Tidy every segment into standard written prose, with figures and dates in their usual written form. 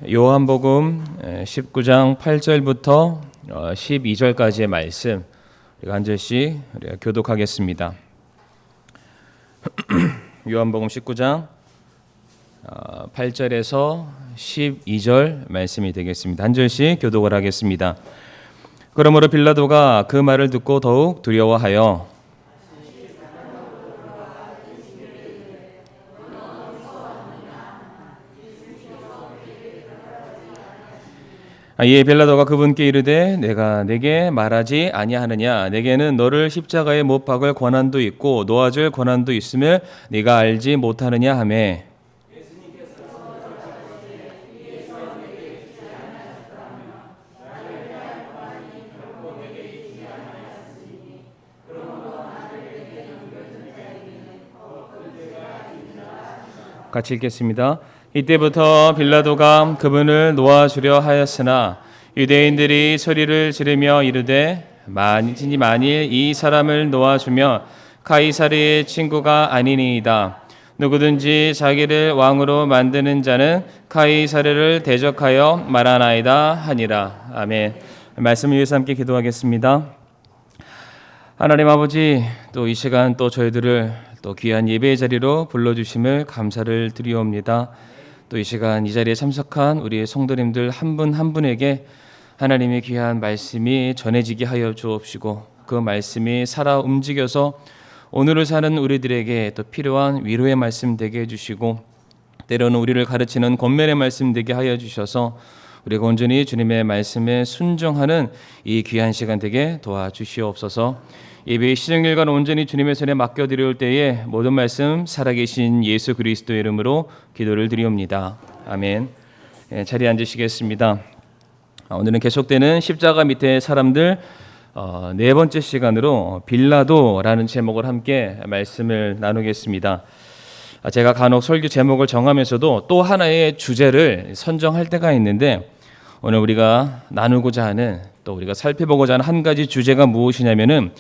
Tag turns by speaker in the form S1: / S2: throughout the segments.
S1: 요한복음 19장 8절부터 12절까지의 말씀 우리가 한 절씩 우리가 교독하겠습니다. 요한복음 19장 8절에서 12절 말씀이 되겠습니다. 한 절씩 교독을 하겠습니다. 그러므로 빌라도가 그 말을 듣고 더욱 두려워하여 이에 빌라도가 그분께 이르되 내가 내게 말하지 아니하느냐 내게는 너를 십자가에 못 박을 권한도 있고 놓아줄 권한도 있음을 네가 알지 못하느냐 하매 같이 읽겠습니다. 이때부터 빌라도가 그분을 놓아주려 하였으나 유대인들이 소리를 지르며 이르되 만일 이 사람을 놓아주면 가이사르의 친구가 아니니이다. 누구든지 자기를 왕으로 만드는 자는 가이사르를 대적하여 말하나이다 하니라. 아멘. 말씀을 위해서 함께 기도하겠습니다. 하나님 아버지, 또 이 시간 또 저희들을 또 귀한 예배의 자리로 불러주심을 감사를 드리옵니다. 또 이 시간 이 자리에 참석한 우리 성도님들 한 분 한 분에게 하나님의 귀한 말씀이 전해지게 하여 주옵시고 그 말씀이 살아 움직여서 오늘을 사는 우리들에게 또 필요한 위로의 말씀 되게 해주시고 때로는 우리를 가르치는 권면의 말씀 되게 하여 주셔서 우리가 온전히 주님의 말씀에 순종하는 이 귀한 시간 되게 도와주시옵소서. 예배의 시정일과는 온전히 주님의 손에 맡겨드릴 때에 모든 말씀 살아계신 예수 그리스도의 이름으로 기도를 드리옵니다. 아멘. 자리에 앉으시겠습니다. 오늘은 계속되는 십자가 밑에 사람들 네 번째 시간으로 빌라도라는 제목을 함께 말씀을 나누겠습니다. 제가 간혹 설교 제목을 정하면서도 또 하나의 주제를 선정할 때가 있는데 오늘 우리가 나누고자 하는 또 우리가 살펴보고자 하는 한 가지 주제가 무엇이냐면은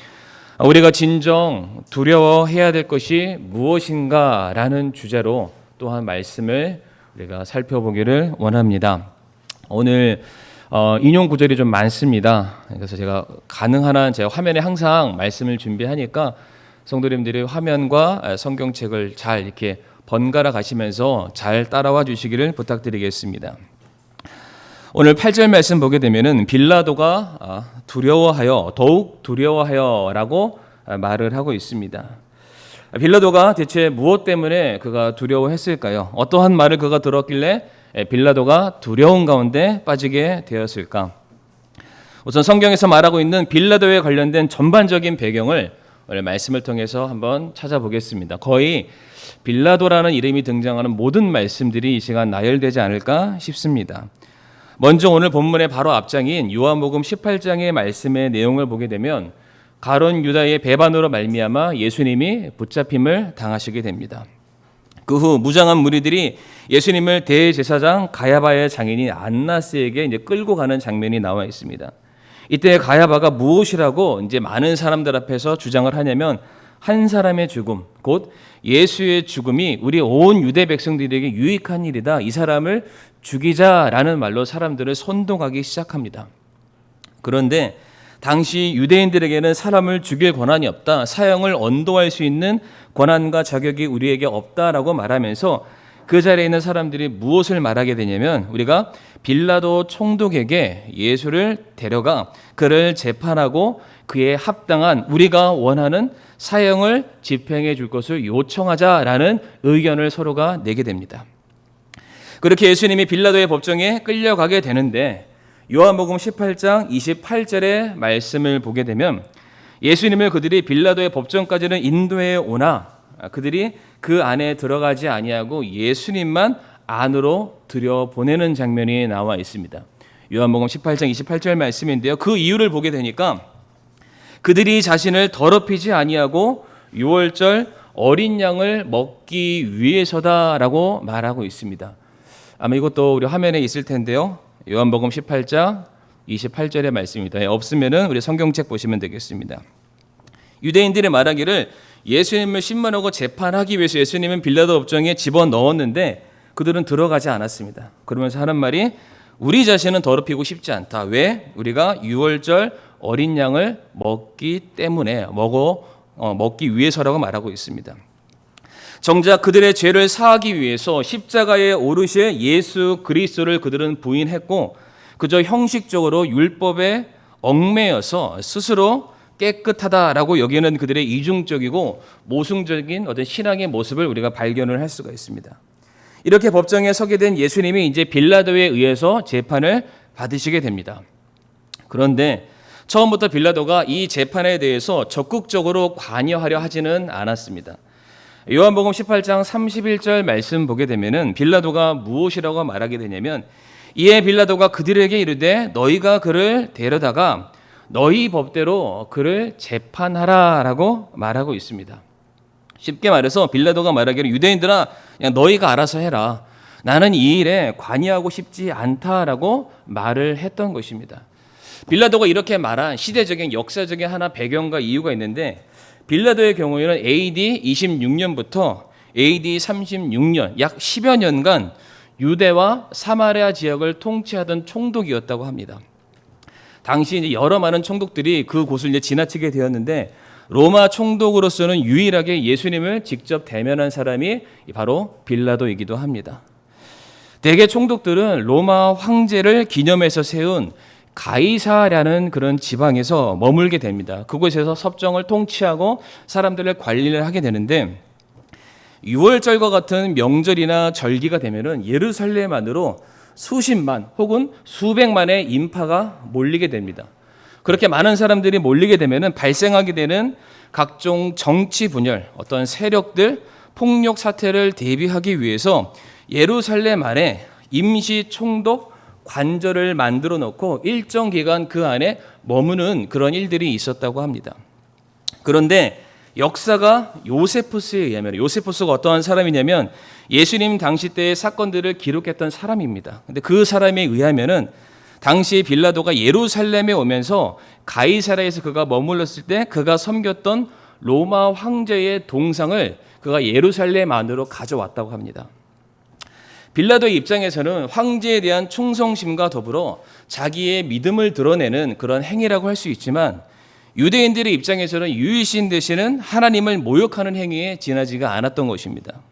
S1: 우리가 진정 두려워해야 될 것이 무엇인가라는 주제로 또한 말씀을 우리가 살펴보기를 원합니다. 오늘 인용 구절이 좀 많습니다. 그래서 제가 가능한 한 제가 화면에 항상 말씀을 준비하니까 성도님들이 화면과 성경책을 잘 이렇게 번갈아 가시면서 잘 따라와 주시기를 부탁드리겠습니다. 오늘 8절 말씀 보게 되면은 빌라도가 두려워하여 더욱 두려워하여라고 말을 하고 있습니다. 빌라도가 대체 무엇 때문에 그가 두려워했을까요? 어떠한 말을 그가 들었길래 빌라도가 두려운 가운데 빠지게 되었을까? 우선 성경에서 말하고 있는 빌라도에 관련된 전반적인 배경을 오늘 말씀을 통해서 한번 찾아보겠습니다. 거의 빌라도라는 이름이 등장하는 모든 말씀들이 이 시간 나열되지 않을까 싶습니다. 먼저 오늘 본문의 바로 앞장인 요한복음 18장의 말씀의 내용을 보게 되면 가룟 유다의 배반으로 말미암아 예수님이 붙잡힘을 당하시게 됩니다. 그 후 무장한 무리들이 예수님을 대제사장 가야바의 장인인 안나스에게 이제 끌고 가는 장면이 나와 있습니다. 이때 가야바가 무엇이라고 이제 많은 사람들 앞에서 주장을 하냐면 한 사람의 죽음, 곧 예수의 죽음이 우리 온 유대 백성들에게 유익한 일이다. 이 사람을 죽이자라는 말로 사람들을 선동하기 시작합니다. 그런데 당시 유대인들에게는 사람을 죽일 권한이 없다. 사형을 언도할 수 있는 권한과 자격이 우리에게 없다라고 말하면서 그 자리에 있는 사람들이 무엇을 말하게 되냐면 우리가 빌라도 총독에게 예수를 데려가 그를 재판하고 그에 합당한 우리가 원하는 사형을 집행해 줄 것을 요청하자라는 의견을 서로가 내게 됩니다. 그렇게 예수님이 빌라도의 법정에 끌려가게 되는데 요한복음 18장 28절의 말씀을 보게 되면 예수님을 그들이 빌라도의 법정까지는 인도해 오나 그들이 그 안에 들어가지 아니하고 예수님만 안으로 들여보내는 장면이 나와 있습니다. 요한복음 18장 28절 말씀인데요. 그 이유를 보게 되니까 그들이 자신을 더럽히지 아니하고 유월절 어린 양을 먹기 위해서다라고 말하고 있습니다. 아마 이것도 우리 화면에 있을 텐데요. 요한복음 18장 28절의 말씀입니다. 없으면은 우리 성경책 보시면 되겠습니다. 유대인들이 말하기를 예수님을 신문하고 재판하기 위해서 예수님은 빌라도 법정에 집어넣었는데 그들은 들어가지 않았습니다. 그러면서 하는 말이 우리 자신은 더럽히고 싶지 않다. 왜? 우리가 유월절 어린 양을 먹기 때문에 먹기 위해서라고 말하고 있습니다. 정작 그들의 죄를 사하기 위해서 십자가에 오르신 예수 그리스도를 그들은 부인했고 그저 형식적으로 율법에 얽매여서 스스로 깨끗하다라고 여기는 그들의 이중적이고 모순적인 어떤 신앙의 모습을 우리가 발견을 할 수가 있습니다. 이렇게 법정에 서게 된 예수님이 이제 빌라도에 의해서 재판을 받으시게 됩니다. 그런데 처음부터 빌라도가 이 재판에 대해서 적극적으로 관여하려 하지는 않았습니다. 요한복음 18장 31절 말씀 보게 되면은 빌라도가 무엇이라고 말하게 되냐면 이에 빌라도가 그들에게 이르되 너희가 그를 데려다가 너희 법대로 그를 재판하라라고 말하고 있습니다. 쉽게 말해서 빌라도가 말하기를 유대인들아 그냥 너희가 알아서 해라. 나는 이 일에 관여하고 싶지 않다라고 말을 했던 것입니다. 빌라도가 이렇게 말한 시대적인 역사적인 하나 배경과 이유가 있는데 빌라도의 경우에는 AD 26년부터 AD 36년 약 10여 년간 유대와 사마리아 지역을 통치하던 총독이었다고 합니다. 당시 이제 여러 많은 총독들이 그곳을 이제 지나치게 되었는데 로마 총독으로서는 유일하게 예수님을 직접 대면한 사람이 바로 빌라도이기도 합니다. 대개 총독들은 로마 황제를 기념해서 세운 가이사라는 그런 지방에서 머물게 됩니다. 그곳에서 섭정을 통치하고 사람들을 관리를 하게 되는데 유월절과 같은 명절이나 절기가 되면은 예루살렘 안으로 수십만 혹은 수백만의 인파가 몰리게 됩니다. 그렇게 많은 사람들이 몰리게 되면은 발생하게 되는 각종 정치 분열, 어떤 세력들, 폭력 사태를 대비하기 위해서 예루살렘 안에 임시 총독 관저를 만들어 놓고 일정 기간 그 안에 머무는 그런 일들이 있었다고 합니다. 그런데 역사가 요세푸스에 의하면 요세푸스가 어떠한 사람이냐면 예수님 당시 때의 사건들을 기록했던 사람입니다. 근데 그 사람에 의하면은 당시 빌라도가 예루살렘에 오면서 가이사라에서 그가 머물렀을 때 그가 섬겼던 로마 황제의 동상을 그가 예루살렘 안으로 가져왔다고 합니다. 빌라도의 입장에서는 황제에 대한 충성심과 더불어 자기의 믿음을 드러내는 그런 행위라고 할 수 있지만 유대인들의 입장에서는 유일신 되시는 하나님을 모욕하는 행위에 지나지가 않았던 것입니다.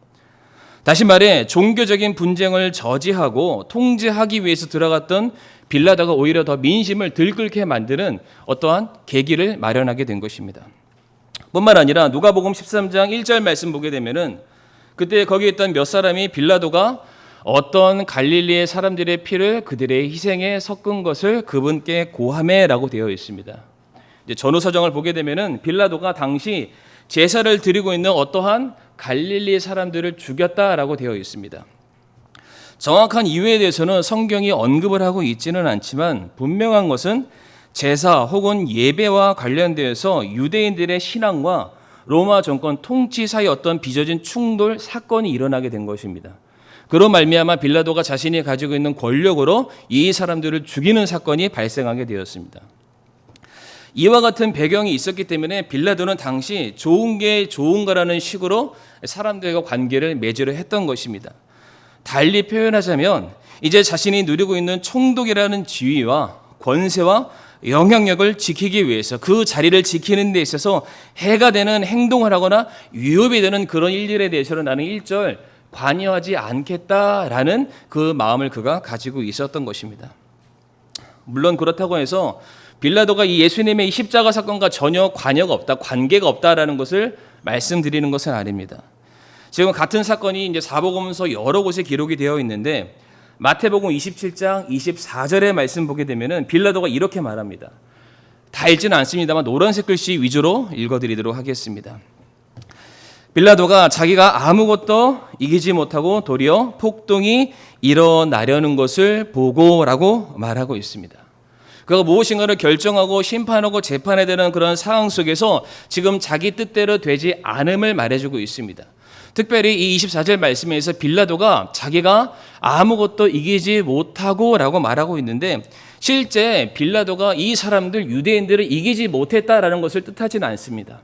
S1: 다시 말해 종교적인 분쟁을 저지하고 통제하기 위해서 들어갔던 빌라도가 오히려 더 민심을 들끓게 만드는 어떠한 계기를 마련하게 된 것입니다. 뿐만 아니라 누가복음 13장 1절 말씀 보게 되면은 그때 거기에 있던 몇 사람이 빌라도가 어떤 갈릴리의 사람들의 피를 그들의 희생에 섞은 것을 그분께 고하매라고 되어 있습니다. 이제 전후 사정을 보게 되면은 빌라도가 당시 제사를 드리고 있는 어떠한 갈릴리 사람들을 죽였다라고 되어 있습니다. 정확한 이유에 대해서는 성경이 언급을 하고 있지는 않지만 분명한 것은 제사 혹은 예배와 관련되어서 유대인들의 신앙과 로마 정권 통치 사이 어떤 빚어진 충돌 사건이 일어나게 된 것입니다. 그로 말미암아 빌라도가 자신이 가지고 있는 권력으로 이 사람들을 죽이는 사건이 발생하게 되었습니다. 이와 같은 배경이 있었기 때문에 빌라도는 당시 좋은 게 좋은가라는 식으로 사람들과 관계를 맺으려 했던 것입니다. 달리 표현하자면 이제 자신이 누리고 있는 총독이라는 지위와 권세와 영향력을 지키기 위해서 그 자리를 지키는 데 있어서 해가 되는 행동을 하거나 위협이 되는 그런 일들에 대해서는 나는 일절 관여하지 않겠다라는 그 마음을 그가 가지고 있었던 것입니다. 물론 그렇다고 해서 빌라도가 이 예수님의 이 십자가 사건과 전혀 관여가 없다, 관계가 없다라는 것을 말씀드리는 것은 아닙니다. 지금 같은 사건이 이제 사복음서 여러 곳에 기록이 되어 있는데 마태복음 27장 24절의 말씀 보게 되면은 빌라도가 이렇게 말합니다. 다 읽지는 않습니다만 노란색 글씨 위주로 읽어드리도록 하겠습니다. 빌라도가 자기가 아무것도 이기지 못하고 도리어 폭동이 일어나려는 것을 보고라고 말하고 있습니다. 그가 무엇인가를 결정하고 심판하고 재판해야 되는 그런 상황 속에서 지금 자기 뜻대로 되지 않음을 말해주고 있습니다. 특별히 이 24절 말씀에서 빌라도가 자기가 아무것도 이기지 못하고 라고 말하고 있는데, 실제 빌라도가 이 사람들 유대인들을 이기지 못했다라는 것을 뜻하지는 않습니다.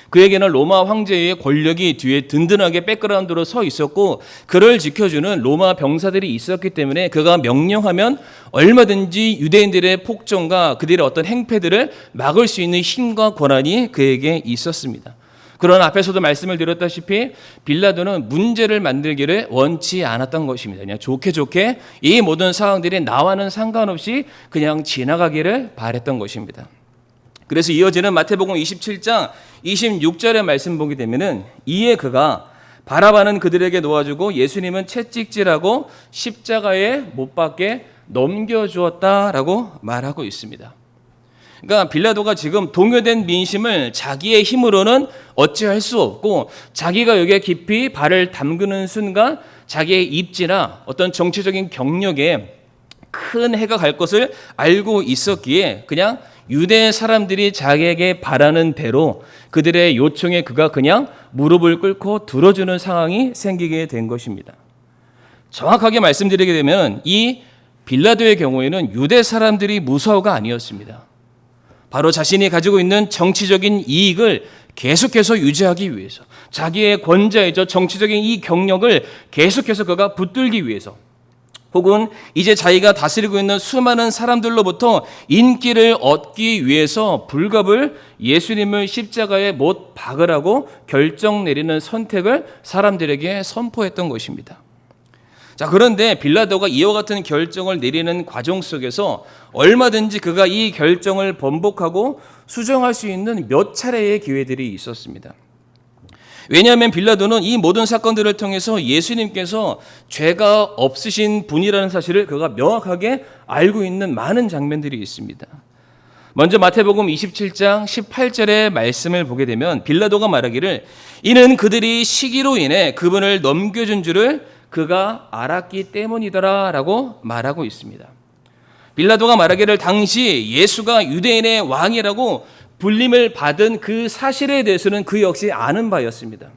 S1: 그에게는 로마 황제의 권력이 뒤에 든든하게 백그라운드로 서 있었고, 그를 지켜주는 로마 병사들이 있었기 때문에 그가 명령하면 얼마든지 유대인들의 폭정과 그들의 어떤 행패들을 막을 수 있는 힘과 권한이 그에게 있었습니다. 그러나 앞에서도 말씀을 드렸다시피 빌라도는 문제를 만들기를 원치 않았던 것입니다. 그냥 좋게 이 모든 상황들이 나와는 상관없이 그냥 지나가기를 바랬던 것입니다. 그래서 이어지는 마태복음 27장 26절의 말씀 보게 되면은, 이에 그가 바라바는 그들에게 놓아주고 예수님은 채찍질하고 십자가에 못 박게 넘겨주었다라고 말하고 있습니다. 그러니까 빌라도가 지금 동요된 민심을 자기의 힘으로는 어찌할 수 없고, 자기가 여기에 깊이 발을 담그는 순간 자기의 입지나 어떤 정치적인 경력에 큰 해가 갈 것을 알고 있었기에 그냥 유대 사람들이 자기에게 바라는 대로 그들의 요청에 그가 그냥 무릎을 꿇고 들어주는 상황이 생기게 된 것입니다. 정확하게 말씀드리게 되면 이 빌라도의 경우에는 유대 사람들이 무서워가 아니었습니다. 바로 자신이 가지고 있는 정치적인 이익을 계속해서 유지하기 위해서, 자기의 권좌이죠 정치적인 이 경력을 계속해서 그가 붙들기 위해서, 혹은 이제 자기가 다스리고 있는 수많은 사람들로부터 인기를 얻기 위해서 불갑을 예수님을 십자가에 못 박으라고 결정 내리는 선택을 사람들에게 선포했던 것입니다. 자, 그런데 빌라도가 이와 같은 결정을 내리는 과정 속에서 얼마든지 그가 이 결정을 번복하고 수정할 수 있는 몇 차례의 기회들이 있었습니다. 왜냐하면 빌라도는 이 모든 사건들을 통해서 예수님께서 죄가 없으신 분이라는 사실을 그가 명확하게 알고 있는 많은 장면들이 있습니다. 먼저 마태복음 27장 18절의 말씀을 보게 되면 빌라도가 말하기를, 이는 그들이 시기로 인해 그분을 넘겨준 줄을 그가 알았기 때문이더라 라고 말하고 있습니다. 빌라도가 말하기를 당시 예수가 유대인의 왕이라고 불림을 받은 그 사실에 대해서는 그 역시 아는 바였습니다.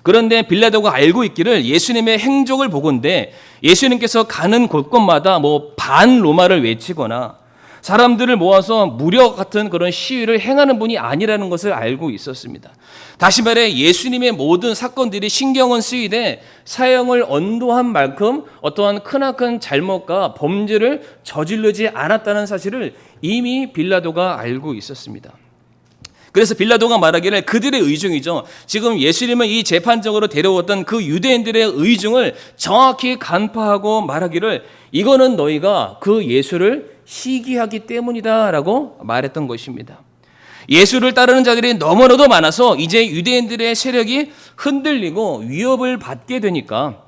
S1: 그런데 빌라도가 알고 있기를 예수님의 행적을 보건대 예수님께서 가는 곳곳마다 반 로마를 외치거나 사람들을 모아서 무력 같은 그런 시위를 행하는 분이 아니라는 것을 알고 있었습니다. 다시 말해 예수님의 모든 사건들이 신경은 쓰이되 사형을 언도한 만큼 어떠한 크나큰 잘못과 범죄를 저지르지 않았다는 사실을 이미 빌라도가 알고 있었습니다. 그래서 빌라도가 말하기를 그들의 의중이죠. 지금 예수님을 이 재판적으로 데려왔던 그 유대인들의 의중을 정확히 간파하고 말하기를, 이거는 너희가 그 예수를 시기하기 때문이다라고 말했던 것입니다. 예수를 따르는 자들이 너무나도 많아서 이제 유대인들의 세력이 흔들리고 위협을 받게 되니까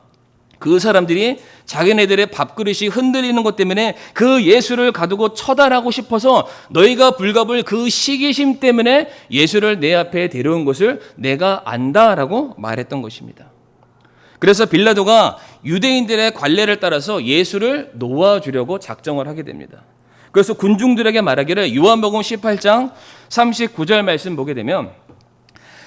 S1: 그 사람들이 자기네들의 밥그릇이 흔들리는 것 때문에 그 예수를 가두고 처단하고 싶어서 너희가 불갑을 그 시기심 때문에 예수를 내 앞에 데려온 것을 내가 안다라고 말했던 것입니다. 그래서 빌라도가 유대인들의 관례를 따라서 예수를 놓아주려고 작정을 하게 됩니다. 그래서 군중들에게 말하기를 요한복음 18장 39절 말씀 보게 되면,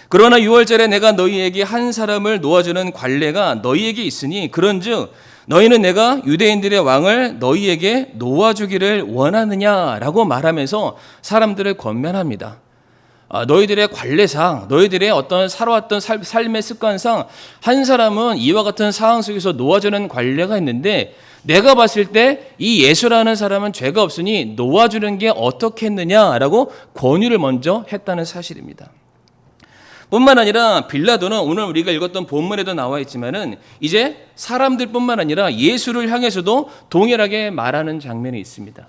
S1: 그러나 6월절에 내가 너희에게 한 사람을 놓아주는 관례가 너희에게 있으니 그런즉 너희는 내가 유대인들의 왕을 너희에게 놓아주기를 원하느냐라고 말하면서 사람들을 권면합니다. 너희들의 관례상, 너희들의 어떤 살아왔던 삶의 습관상 한 사람은 이와 같은 상황 속에서 놓아주는 관례가 있는데, 내가 봤을 때 이 예수라는 사람은 죄가 없으니 놓아주는 게 어떻겠느냐라고 권유를 먼저 했다는 사실입니다. 뿐만 아니라 빌라도는 오늘 우리가 읽었던 본문에도 나와 있지만은 이제 사람들뿐만 아니라 예수를 향해서도 동일하게 말하는 장면이 있습니다.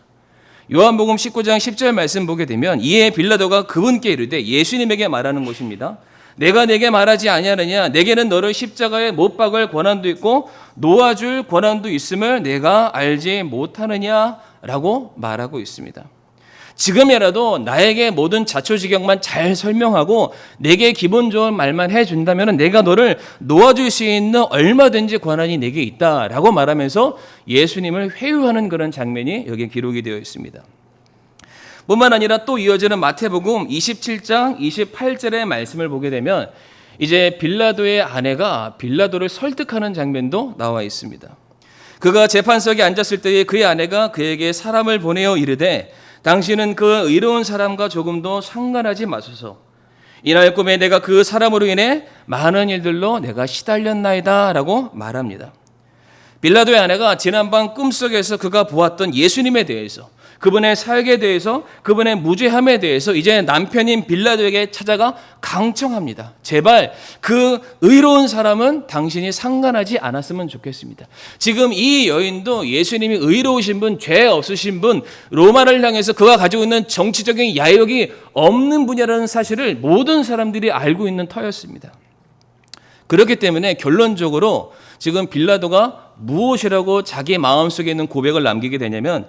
S1: 요한복음 19장 10절 말씀 보게 되면, 이에 빌라도가 그분께 이르되, 예수님에게 말하는 것입니다. 내가 내게 말하지 아니하느냐? 내게는 너를 십자가에 못 박을 권한도 있고 놓아줄 권한도 있음을 내가 알지 못하느냐라고 말하고 있습니다. 지금이라도 나에게 모든 자초지경만 잘 설명하고 내게 기분 좋은 말만 해준다면 내가 너를 놓아줄 수 있는 얼마든지 권한이 내게 있다라고 말하면서 예수님을 회유하는 그런 장면이 여기에 기록이 되어 있습니다. 뿐만 아니라 또 이어지는 마태복음 27장 28절의 말씀을 보게 되면, 이제 빌라도의 아내가 빌라도를 설득하는 장면도 나와 있습니다. 그가 재판석에 앉았을 때에 그의 아내가 그에게 사람을 보내어 이르되 당신은 그 의로운 사람과 조금도 상관하지 마소서. 이날 꿈에 내가 그 사람으로 인해 많은 일들로 내가 시달렸나이다 라고 말합니다. 빌라도의 아내가 지난밤 꿈속에서 그가 보았던 예수님에 대해서, 그분의 사역에 대해서, 그분의 무죄함에 대해서 이제 남편인 빌라도에게 찾아가 강청합니다. 제발 그 의로운 사람은 당신이 상관하지 않았으면 좋겠습니다. 지금 이 여인도 예수님이 의로우신 분, 죄 없으신 분, 로마를 향해서 그가 가지고 있는 정치적인 야욕이 없는 분이라는 사실을 모든 사람들이 알고 있는 터였습니다. 그렇기 때문에 결론적으로 지금 빌라도가 무엇이라고 자기 마음속에 있는 고백을 남기게 되냐면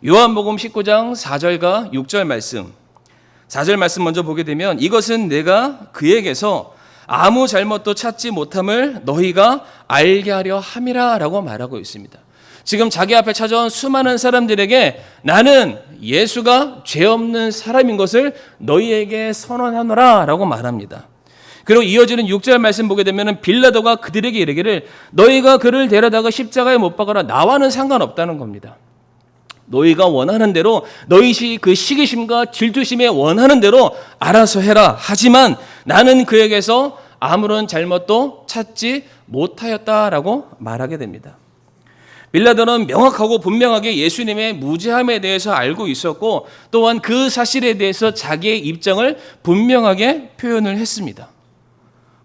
S1: 요한복음 19장 4절과 6절 말씀, 4절 말씀 먼저 보게 되면 이것은 내가 그에게서 아무 잘못도 찾지 못함을 너희가 알게 하려 함이라 라고 말하고 있습니다. 지금 자기 앞에 찾아온 수많은 사람들에게 나는 예수가 죄 없는 사람인 것을 너희에게 선언하노라 라고 말합니다. 그리고 이어지는 6절 말씀 보게 되면 빌라도가 그들에게 이르기를 너희가 그를 데려다가 십자가에 못 박아라. 나와는 상관없다는 겁니다. 너희가 원하는 대로 너희 그 시기심과 질투심에 원하는 대로 알아서 해라. 하지만 나는 그에게서 아무런 잘못도 찾지 못하였다라고 말하게 됩니다. 빌라도는 명확하고 분명하게 예수님의 무죄함에 대해서 알고 있었고 또한 그 사실에 대해서 자기의 입장을 분명하게 표현을 했습니다.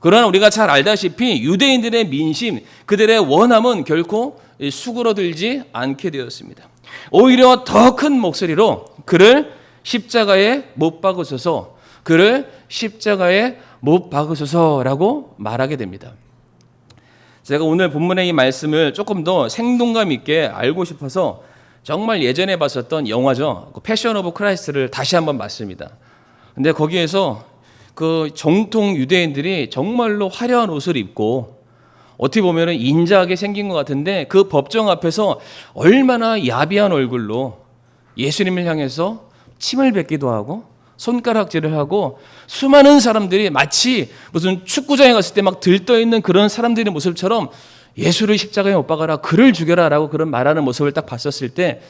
S1: 그러나 우리가 잘 알다시피 유대인들의 민심, 그들의 원함은 결코 수그러들지 않게 되었습니다. 오히려 더 큰 목소리로 그를 십자가에 못 박으소서, 그를 십자가에 못 박으소서라고 말하게 됩니다. 제가 오늘 본문의 이 말씀을 조금 더 생동감 있게 알고 싶어서 정말 예전에 봤었던 영화죠. 패션 오브 크라이스트를 다시 한번 봤습니다. 근데 거기에서 그 정통 유대인들이 정말로 화려한 옷을 입고 어떻게 보면 인자하게 생긴 것 같은데 그 법정 앞에서 얼마나 야비한 얼굴로 예수님을 향해서 침을 뱉기도 하고 손가락질을 하고 수많은 사람들이 마치 무슨 축구장에 갔을 때 막 들떠있는 그런 사람들의 모습처럼 예수를 십자가에 못 박아라, 그를 죽여라 라고 그런 말하는 모습을 딱 봤었을 때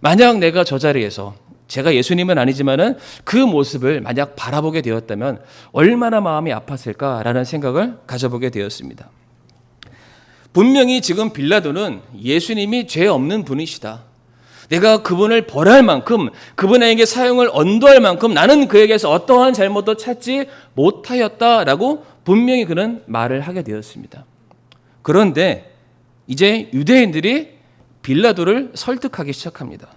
S1: 만약 내가 저 자리에서 제가 예수님은 아니지만은 그 모습을 만약 바라보게 되었다면 얼마나 마음이 아팠을까라는 생각을 가져보게 되었습니다. 분명히 지금 빌라도는 예수님이 죄 없는 분이시다. 내가 그분을 벌할 만큼 그분에게 사형을 언도할 만큼 나는 그에게서 어떠한 잘못도 찾지 못하였다라고 분명히 그는 말을 하게 되었습니다. 그런데 이제 유대인들이 빌라도를 설득하기 시작합니다.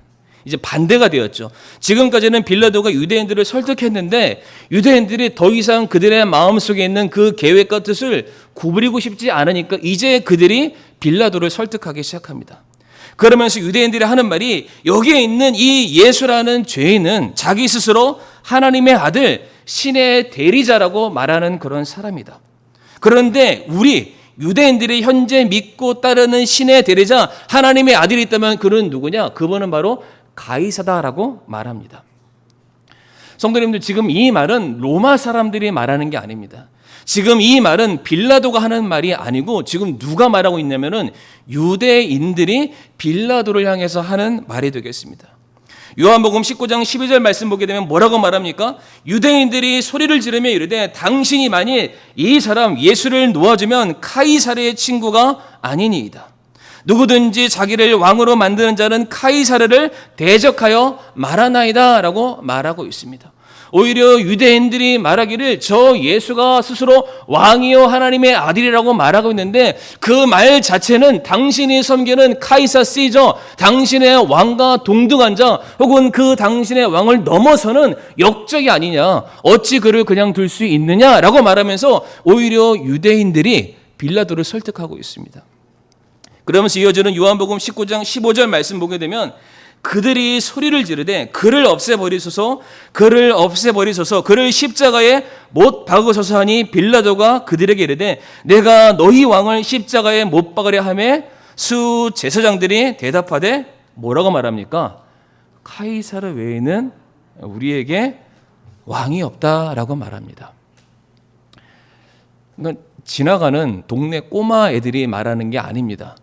S1: 이제 반대가 되었죠. 지금까지는 빌라도가 유대인들을 설득했는데 유대인들이 더 이상 그들의 마음속에 있는 그 계획과 뜻을 구부리고 싶지 않으니까 이제 그들이 빌라도를 설득하기 시작합니다. 그러면서 유대인들이 하는 말이 여기에 있는 이 예수라는 죄인은 자기 스스로 하나님의 아들, 신의 대리자라고 말하는 그런 사람이다. 그런데 우리 유대인들이 현재 믿고 따르는 신의 대리자, 하나님의 아들이 있다면 그는 누구냐? 그분은 바로 가이사다라고 말합니다. 성도님들, 지금 이 말은 로마 사람들이 말하는 게 아닙니다. 지금 이 말은 빌라도가 하는 말이 아니고 지금 누가 말하고 있냐면은 유대인들이 빌라도를 향해서 하는 말이 되겠습니다. 요한복음 19장 12절 말씀 보게 되면 뭐라고 말합니까? 유대인들이 소리를 지르며 이르되 당신이 만일 이 사람 예수를 놓아주면 카이사르의 친구가 아니니이다. 누구든지 자기를 왕으로 만드는 자는 카이사르를 대적하여 말하나이다 라고 말하고 있습니다. 오히려 유대인들이 말하기를 저 예수가 스스로 왕이요 하나님의 아들이라고 말하고 있는데 그 말 자체는 당신이 섬기는 카이사 시저, 당신의 왕과 동등한 자 혹은 그 당신의 왕을 넘어서는 역적이 아니냐, 어찌 그를 그냥 둘 수 있느냐라고 말하면서 오히려 유대인들이 빌라도를 설득하고 있습니다. 그러면서 이어지는 요한복음 19장 15절 말씀 보게 되면 그들이 소리를 지르되 그를 없애버리소서, 그를 없애버리소서, 그를 십자가에 못 박으소서 하니 빌라도가 그들에게 이르되 내가 너희 왕을 십자가에 못 박으려 하매 수 제사장들이 대답하되 뭐라고 말합니까? 카이사르 외에는 우리에게 왕이 없다라고 말합니다. 그러니까 지나가는 동네 꼬마 애들이 말하는 게 아닙니다.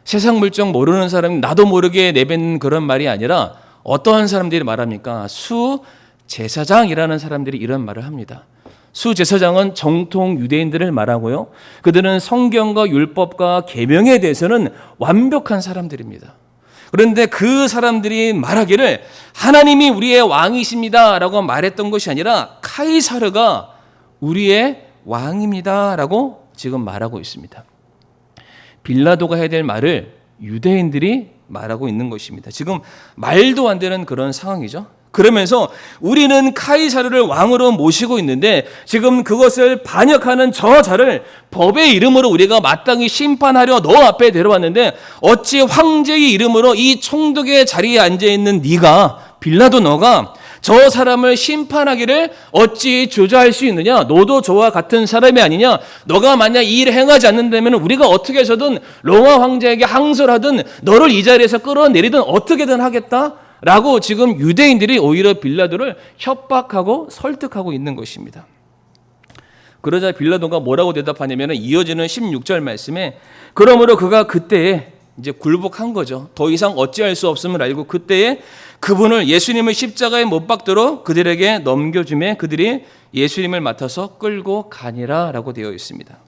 S1: 세상 물정 모르는 사람이 나도 모르게 내뱉는 그런 말이 아니라 어떠한 사람들이 말합니까? 수제사장이라는 사람들이 이런 말을 합니다. 수제사장은 정통 유대인들을 말하고요. 그들은 성경과 율법과 계명에 대해서는 완벽한 사람들입니다. 그런데 그 사람들이 말하기를 하나님이 우리의 왕이십니다 라고 말했던 것이 아니라 카이사르가 우리의 왕입니다 라고 지금 말하고 있습니다. 빌라도가 해야 될 말을 유대인들이 말하고 있는 것입니다. 지금 말도 안 되는 그런 상황이죠. 그러면서 우리는 카이사르를 왕으로 모시고 있는데 지금 그것을 반역하는 저자를 법의 이름으로 우리가 마땅히 심판하려 너 앞에 데려왔는데 어찌 황제의 이름으로 이 총독의 자리에 앉아있는 네가 빌라도 너가 저 사람을 심판하기를 어찌 주저할 수 있느냐? 너도 저와 같은 사람이 아니냐? 너가 만약 이 일을 행하지 않는다면 우리가 어떻게 해서든 로마 황제에게 항소하든 너를 이 자리에서 끌어내리든 어떻게든 하겠다? 라고 지금 유대인들이 오히려 빌라도를 협박하고 설득하고 있는 것입니다. 그러자 빌라도가 뭐라고 대답하냐면 이어지는 16절 말씀에 그러므로 그가 그때에 이제 굴복한 거죠. 더 이상 어찌할 수 없음을 알고 그때에 그분을 예수님을 십자가에 못 박도록 그들에게 넘겨주매 그들이 예수님을 맡아서 끌고 가니라 라고 되어 있습니다.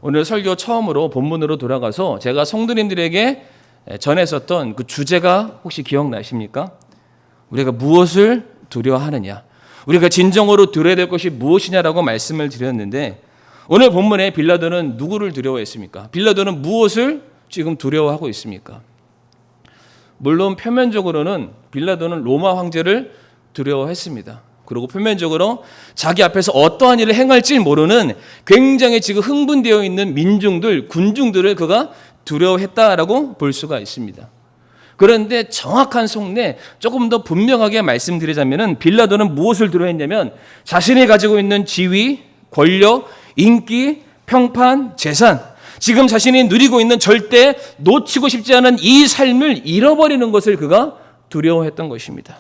S1: 오늘 설교 처음으로 본문으로 돌아가서 제가 성도님들에게 전했었던 그 주제가 혹시 기억나십니까? 우리가 무엇을 두려워하느냐? 우리가 진정으로 두려워야 될 것이 무엇이냐라고 말씀을 드렸는데 오늘 본문에 빌라도는 누구를 두려워했습니까? 빌라도는 무엇을 지금 두려워하고 있습니까? 물론 표면적으로는 빌라도는 로마 황제를 두려워했습니다. 그리고 표면적으로 자기 앞에서 어떠한 일을 행할지 모르는 굉장히 지금 흥분되어 있는 민중들, 군중들을 그가 두려워했다라고 볼 수가 있습니다. 그런데 정확한 속내 조금 더 분명하게 말씀드리자면 빌라도는 무엇을 두려워했냐면 자신이 가지고 있는 지위, 권력, 인기, 평판, 재산, 지금 자신이 누리고 있는 절대 놓치고 싶지 않은 이 삶을 잃어버리는 것을 그가 두려워했던 것입니다.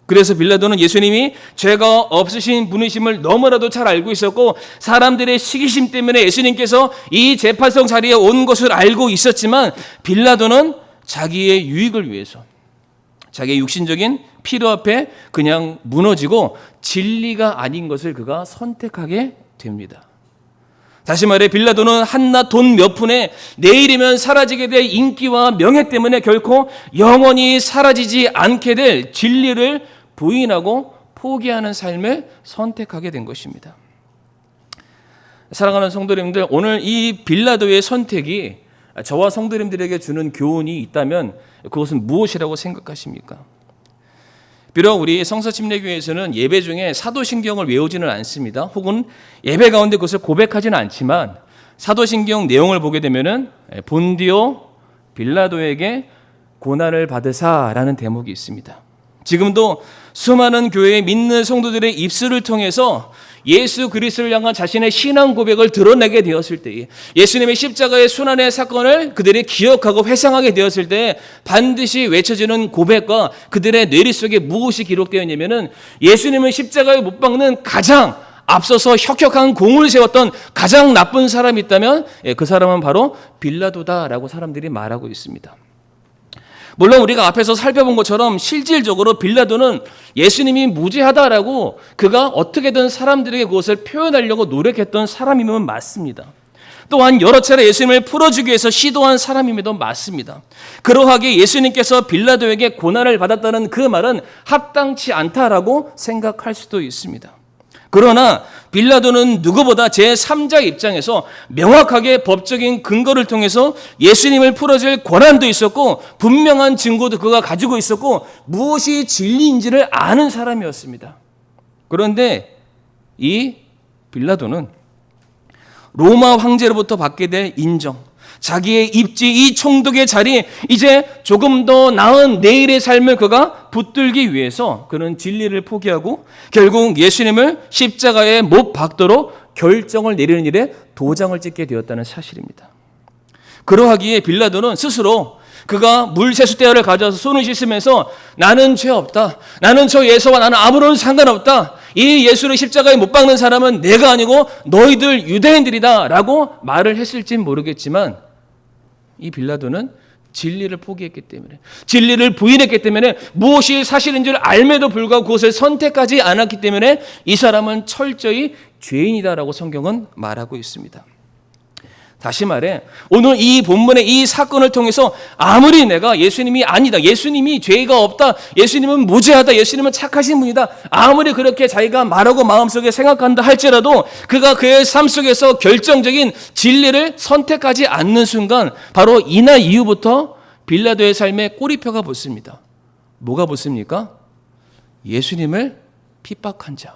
S1: 그래서 빌라도는 예수님이 죄가 없으신 분이심을 너무나도 잘 알고 있었고 사람들의 시기심 때문에 예수님께서 이 재판석 자리에 온 것을 알고 있었지만 빌라도는 자기의 유익을 위해서 자기의 육신적인 필요 앞에 그냥 무너지고 진리가 아닌 것을 그가 선택하게 됩니다. 다시 말해 빌라도는 한낱 돈 몇 푼에 내일이면 사라지게 될 인기와 명예 때문에 결코 영원히 사라지지 않게 될 진리를 부인하고 포기하는 삶을 선택하게 된 것입니다. 사랑하는 성도님들, 오늘 이 빌라도의 선택이 저와 성도님들에게 주는 교훈이 있다면 그것은 무엇이라고 생각하십니까? 비록 우리 성서침례교회에서는 예배 중에 사도신경을 외우지는 않습니다. 혹은 예배 가운데 그것을 고백하지는 않지만 사도신경 내용을 보게 되면은 본디오 빌라도에게 고난을 받으사라는 대목이 있습니다. 지금도 수많은 교회의 믿는 성도들의 입술을 통해서 예수 그리스도를 향한 자신의 신앙 고백을 드러내게 되었을 때에 예수님의 십자가의 순환의 사건을 그들이 기억하고 회상하게 되었을 때 반드시 외쳐지는 고백과 그들의 뇌리 속에 무엇이 기록되어 있냐면은 예수님을 십자가에 못 박는 가장 앞서서 혁혁한 공을 세웠던 가장 나쁜 사람이 있다면 그 사람은 바로 빌라도다라고 사람들이 말하고 있습니다. 물론 우리가 앞에서 살펴본 것처럼 실질적으로 빌라도는 예수님이 무죄하다라고 그가 어떻게든 사람들에게 그것을 표현하려고 노력했던 사람이면 맞습니다. 또한 여러 차례 예수님을 풀어주기 위해서 시도한 사람임에도 맞습니다. 그러하기에 예수님께서 빌라도에게 고난을 받았다는 그 말은 합당치 않다라고 생각할 수도 있습니다. 그러나 빌라도는 누구보다 제3자 입장에서 명확하게 법적인 근거를 통해서 예수님을 풀어줄 권한도 있었고 분명한 증거도 그가 가지고 있었고 무엇이 진리인지를 아는 사람이었습니다. 그런데 이 빌라도는 로마 황제로부터 받게 될 인정, 자기의 입지, 이 총독의 자리, 이제 조금 더 나은 내일의 삶을 그가 붙들기 위해서 그는 진리를 포기하고 결국 예수님을 십자가에 못 박도록 결정을 내리는 일에 도장을 찍게 되었다는 사실입니다. 그러하기에 빌라도는 스스로 그가 물세숫대야를 가져와서 손을 씻으면서 나는 죄 없다. 나는 저 예수와 나는 아무런 상관없다. 이 예수를 십자가에 못 박는 사람은 내가 아니고 너희들 유대인들이다 라고 말을 했을진 모르겠지만 이 빌라도는 진리를 포기했기 때문에, 진리를 부인했기 때문에, 무엇이 사실인 줄 알매도 불구하고 그것을 선택하지 않았기 때문에 이 사람은 철저히 죄인이다라고 성경은 말하고 있습니다. 다시 말해 오늘 이 본문의 이 사건을 통해서 아무리 내가 예수님이 아니다, 예수님이 죄가 없다, 예수님은 무죄하다, 예수님은 착하신 분이다, 아무리 그렇게 자기가 말하고 마음속에 생각한다 할지라도 그가 그의 삶 속에서 결정적인 진리를 선택하지 않는 순간 바로 이날 이후부터 빌라도의 삶에 꼬리표가 붙습니다. 뭐가 붙습니까? 예수님을 핍박한 자,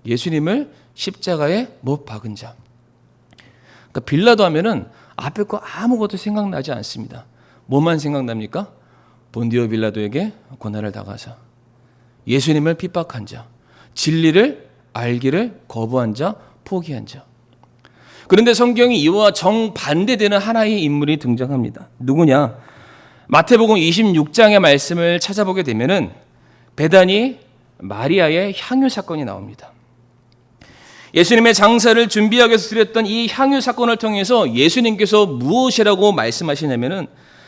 S1: 예수님을 십자가에 못 박은 자. 그러니까 빌라도 하면은 앞에 거 아무것도 생각나지 않습니다. 뭐만 생각납니까? 본디오 빌라도에게 고난을 당하사 예수님을 핍박한 자, 진리를 알기를 거부한 자, 포기한 자. 그런데 성경이 이와 정반대되는 하나의 인물이 등장합니다. 누구냐? 마태복음 26장의 말씀을 찾아보게 되면은 베다니 마리아의 향유 사건이 나옵니다. 예수님의 장사를 준비하기 위해서 드렸던 이 향유 사건을 통해서 예수님께서 무엇이라고 말씀하시냐면은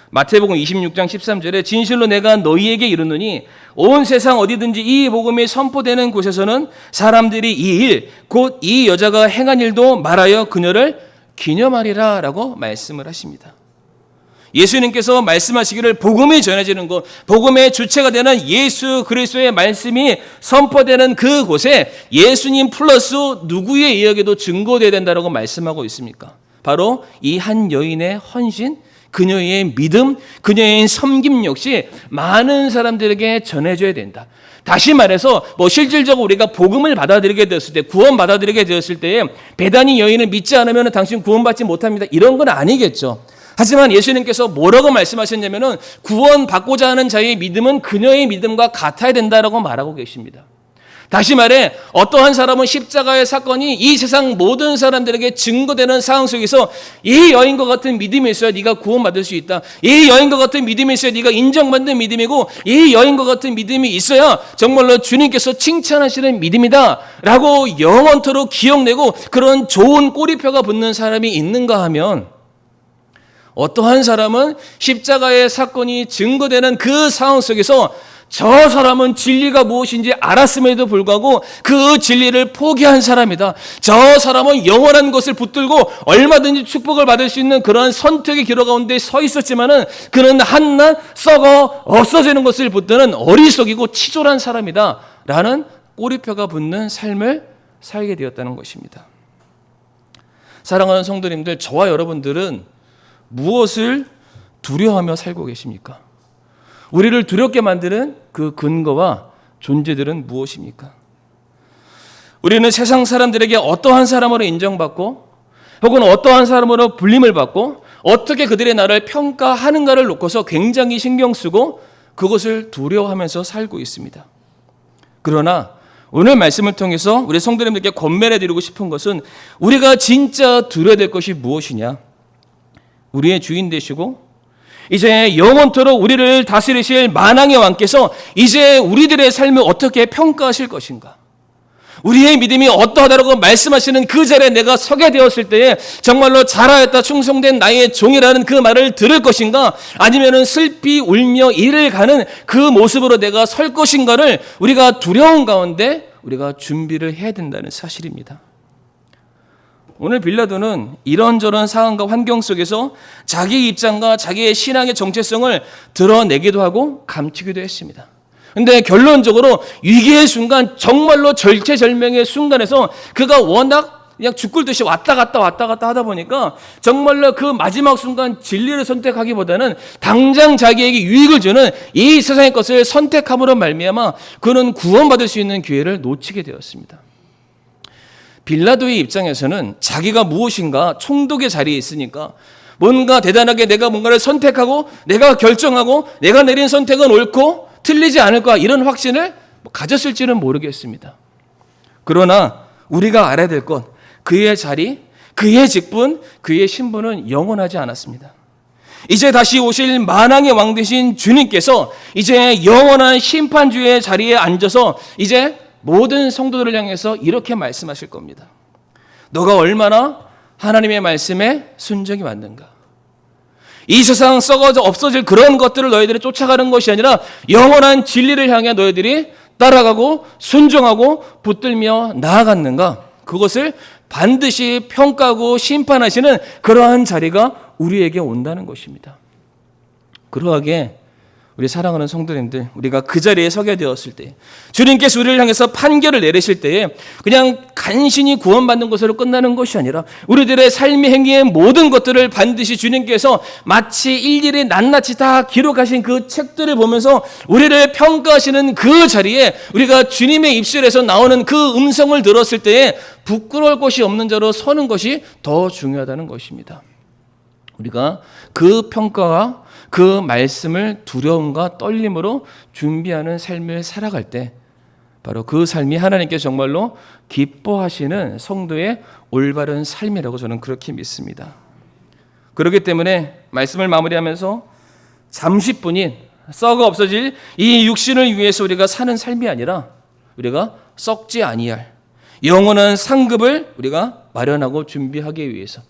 S1: 마태복음 26장 13절에 진실로 내가 너희에게 이르노니 온 세상 어디든지 이 복음이 선포되는 곳에서는 사람들이 이 일, 곧 이 여자가 행한 일도 말하여 그녀를 기념하리라 라고 말씀을 하십니다. 예수님께서 말씀하시기를 복음이 전해지는 곳, 복음의 주체가 되는 예수 그리스도의 말씀이 선포되는 그곳에 예수님 플러스 누구의 이야기도 증거되어야 된다고 말씀하고 있습니까? 바로 이 한 여인의 헌신, 그녀의 믿음, 그녀의 섬김 역시 많은 사람들에게 전해져야 된다. 다시 말해서 실질적으로 우리가 복음을 받아들이게 되었을 때, 구원 받아들이게 되었을 때에 베다니 여인을 믿지 않으면 당신 구원받지 못합니다, 이런 건 아니겠죠. 하지만 예수님께서 뭐라고 말씀하셨냐면은 구원받고자 하는 자의 믿음은 그녀의 믿음과 같아야 된다라고 말하고 계십니다. 다시 말해 어떠한 사람은 십자가의 사건이 이 세상 모든 사람들에게 증거되는 상황 속에서 이 여인과 같은 믿음이 있어야 네가 구원받을 수 있다, 이 여인과 같은 믿음이 있어야 네가 인정받는 믿음이고, 이 여인과 같은 믿음이 있어야 정말로 주님께서 칭찬하시는 믿음이다 라고 영원토록 기억내고 그런 좋은 꼬리표가 붙는 사람이 있는가 하면, 어떠한 사람은 십자가의 사건이 증거되는 그 상황 속에서 저 사람은 진리가 무엇인지 알았음에도 불구하고 그 진리를 포기한 사람이다, 저 사람은 영원한 것을 붙들고 얼마든지 축복을 받을 수 있는 그러한 선택의 기로 가운데 서 있었지만은 그는 한낱 썩어 없어지는 것을 붙드는 어리석이고 치졸한 사람이다 라는 꼬리표가 붙는 삶을 살게 되었다는 것입니다. 사랑하는 성도님들, 저와 여러분들은 무엇을 두려워하며 살고 계십니까? 우리를 두렵게 만드는 그 근거와 존재들은 무엇입니까? 우리는 세상 사람들에게 어떠한 사람으로 인정받고 혹은 어떠한 사람으로 불림을 받고 어떻게 그들의 나를 평가하는가를 놓고서 굉장히 신경 쓰고 그것을 두려워하면서 살고 있습니다. 그러나 오늘 말씀을 통해서 우리 성도님들께 권면해 드리고 싶은 것은 우리가 진짜 두려워야 될 것이 무엇이냐? 우리의 주인 되시고 이제 영원토록 우리를 다스리실 만왕의 왕께서 이제 우리들의 삶을 어떻게 평가하실 것인가? 우리의 믿음이 어떠하다라고 말씀하시는 그 자리에 내가 서게 되었을 때에 정말로 잘하였다 충성된 나의 종이라는 그 말을 들을 것인가? 아니면은 슬피 울며 이를 가는 그 모습으로 내가 설 것인가를 우리가 두려운 가운데 우리가 준비를 해야 된다는 사실입니다. 오늘 빌라도는 이런저런 상황과 환경 속에서 자기의 입장과 자기의 신앙의 정체성을 드러내기도 하고 감추기도 했습니다. 그런데 결론적으로 위기의 순간, 정말로 절체절명의 순간에서 그가 워낙 그냥 죽을듯이 왔다 갔다 하다 보니까 정말로 그 마지막 순간 진리를 선택하기보다는 당장 자기에게 유익을 주는 이 세상의 것을 선택함으로 말미암아 그는 구원받을 수 있는 기회를 놓치게 되었습니다. 빌라도의 입장에서는 자기가 무엇인가 총독의 자리에 있으니까 뭔가 대단하게 내가 뭔가를 선택하고 내가 결정하고 내가 내린 선택은 옳고 틀리지 않을 거야, 이런 확신을 가졌을지는 모르겠습니다. 그러나 우리가 알아야 될 것, 그의 자리, 그의 직분, 그의 신분은 영원하지 않았습니다. 이제 다시 오실 만왕의 왕 되신 주님께서 이제 영원한 심판주의 자리에 앉아서 이제 모든 성도들을 향해서 이렇게 말씀하실 겁니다. 너가 얼마나 하나님의 말씀에 순종이 많는가. 이 세상 썩어져 없어질 그런 것들을 너희들이 쫓아가는 것이 아니라 영원한 진리를 향해 너희들이 따라가고 순종하고 붙들며 나아갔는가. 그것을 반드시 평가하고 심판하시는 그러한 자리가 우리에게 온다는 것입니다. 그러하게 우리 사랑하는 성도님들, 우리가 그 자리에 서게 되었을 때, 주님께서 우리를 향해서 판결을 내리실 때에 그냥 간신히 구원받는 것으로 끝나는 것이 아니라 우리들의 삶의 행위의 모든 것들을 반드시 주님께서 마치 일일이 낱낱이 다 기록하신 그 책들을 보면서 우리를 평가하시는 그 자리에 우리가 주님의 입술에서 나오는 그 음성을 들었을 때에 부끄러울 것이 없는 자로 서는 것이 더 중요하다는 것입니다. 우리가 그 평가와 그 말씀을 두려움과 떨림으로 준비하는 삶을 살아갈 때 바로 그 삶이 하나님께서 정말로 기뻐하시는 성도의 올바른 삶이라고 저는 그렇게 믿습니다. 그렇기 때문에 말씀을 마무리하면서 잠시뿐인 썩어 없어질 이 육신을 위해서 우리가 사는 삶이 아니라 우리가 썩지 아니할 영원한 상급을 우리가 마련하고 준비하기 위해서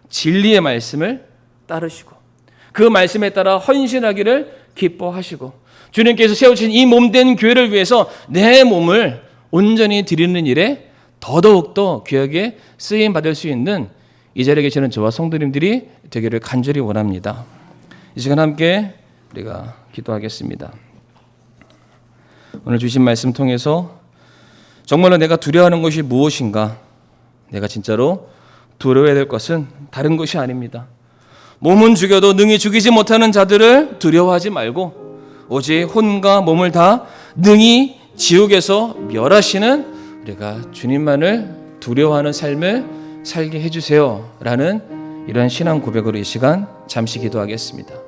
S1: 진리의 말씀을 따르시고 그 말씀에 따라 헌신하기를 기뻐하시고 주님께서 세우신 이 몸된 교회를 위해서 내 몸을 온전히 드리는 일에 더더욱더 귀하게 쓰임 받을 수 있는 이 자리에 계시는 저와 성도님들이 되기를 간절히 원합니다. 이 시간 함께 우리가 기도하겠습니다. 오늘 주신 말씀 통해서 정말로 내가 두려워하는 것이 무엇인가? 내가 진짜로 두려워해야 될 것은 다른 것이 아닙니다. 몸은 죽여도 능히 죽이지 못하는 자들을 두려워하지 말고 오직 혼과 몸을 다 능히 지옥에서 멸하시는 우리가 주님만을 두려워하는 삶을 살게 해주세요 라는 이런 신앙 고백으로 이 시간 잠시 기도하겠습니다.